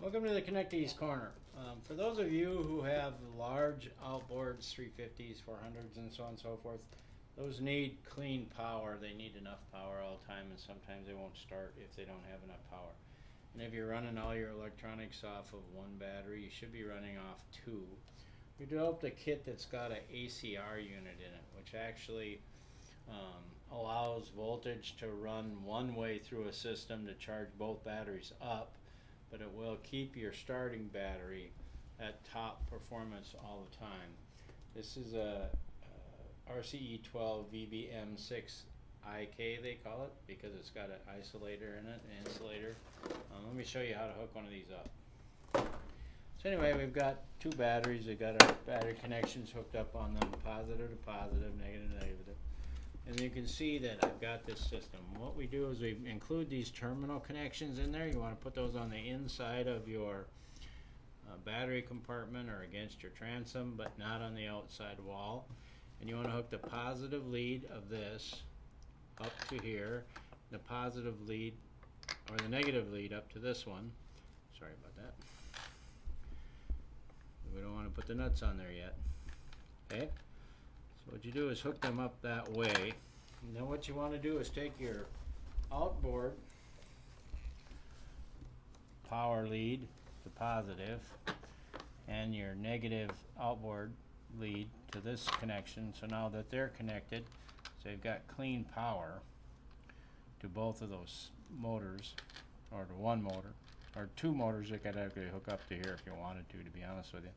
Welcome to the Connect East Corner. For those of you who have large outboards, 350s, 400s, and so on and so forth, those need clean power. They need enough power all the time, and sometimes they won't start if they don't have enough power. And if you're running all your electronics off of one battery, you should be running off two. We developed a kit that's got an ACR unit in it, which actually allows voltage to run one way through a system to charge both batteries up, but it will keep your starting battery at top performance all the time. This is a RCE12VBM6IK, they call it, because it's got an isolator in it, an insulator. Let me show you how to hook one of these up. So anyway, we've got two batteries. We've got our battery connections hooked up on them, positive to positive, negative to negative. And you can see that I've got this system. What we do is we include these terminal connections in there. You want to put those on the inside of your battery compartment or against your transom, but not on the outside wall. And you want to hook the positive lead of this up to here, the positive lead or the negative lead up to this one. Sorry about that. We don't want to put the nuts on there yet. Okay? So what you do is hook them up that way. And then what you want to do is take your outboard power lead to positive and your negative outboard lead to this connection. So now that they're connected, so you've got clean power to both of those motors, or to one motor, or two motors. You could actually hook up to here if you wanted to be honest with you.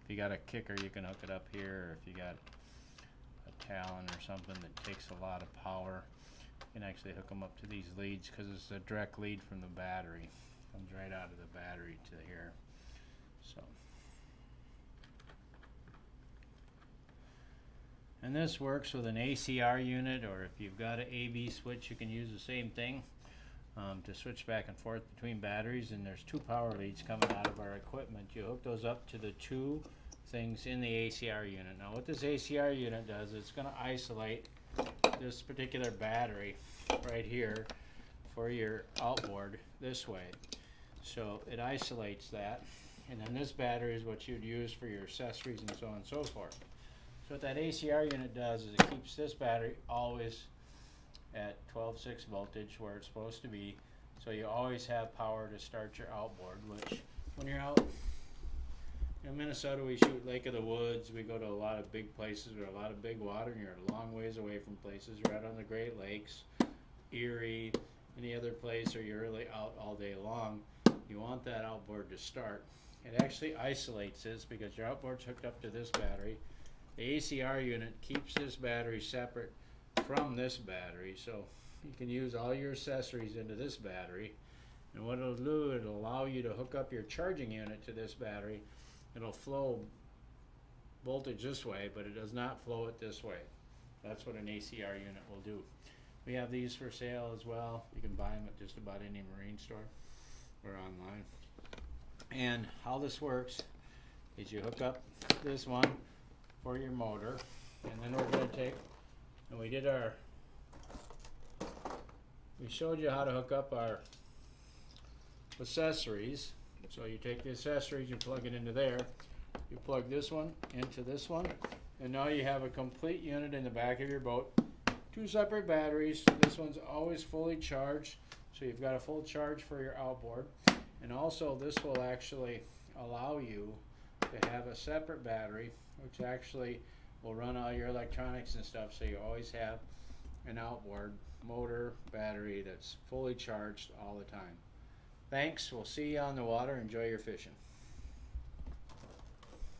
If you got a kicker, you can hook it up here, or if you got a Talon or something that takes a lot of power, you can actually hook them up to these leads, because it's a direct lead from the battery. Comes right out of the battery to here. So, and this works with an ACR unit, or if you've got an AB switch, you can use the same thing to switch back and forth between batteries. And there's two power leads coming out of our equipment. You hook those up to the two things in the ACR unit. Now what this ACR unit does, it's going to isolate this particular battery right here for your outboard this way. So it isolates that, and then this battery is what you'd use for your accessories and so on and so forth. So what that ACR unit does is it keeps this battery always at 12.6 voltage where it's supposed to be, so you always have power to start your outboard. Which when you're out in Minnesota, we shoot Lake of the Woods, we go to a lot of big places with a lot of big water, and you're a long ways away from places, right on the Great Lakes, Erie, any other place, or you're really out all day long. You want that outboard to start. It actually isolates this because your outboard's hooked up to this battery. The ACR unit keeps this battery separate from this battery, so you can use all your accessories into this battery. And what it'll do, it'll allow you to hook up your charging unit to this battery. It'll flow voltage this way, but it does not flow it this way. That's what an ACR unit will do. We have these for sale as well. You can buy them at just about any marine store or online. And how this works is you hook up this one for your motor, and then we're going to take, and we showed you how to hook up our accessories. So you take the accessories, you plug it into there, you plug this one into this one, and now you have a complete unit in the back of your boat. Two separate batteries. This one's always fully charged, so you've got a full charge for your outboard. And also this will actually allow you to have a separate battery, which actually will run all your electronics and stuff, so you always have an outboard motor battery that's fully charged all the time. Thanks. We'll see you on the water. Enjoy your fishing.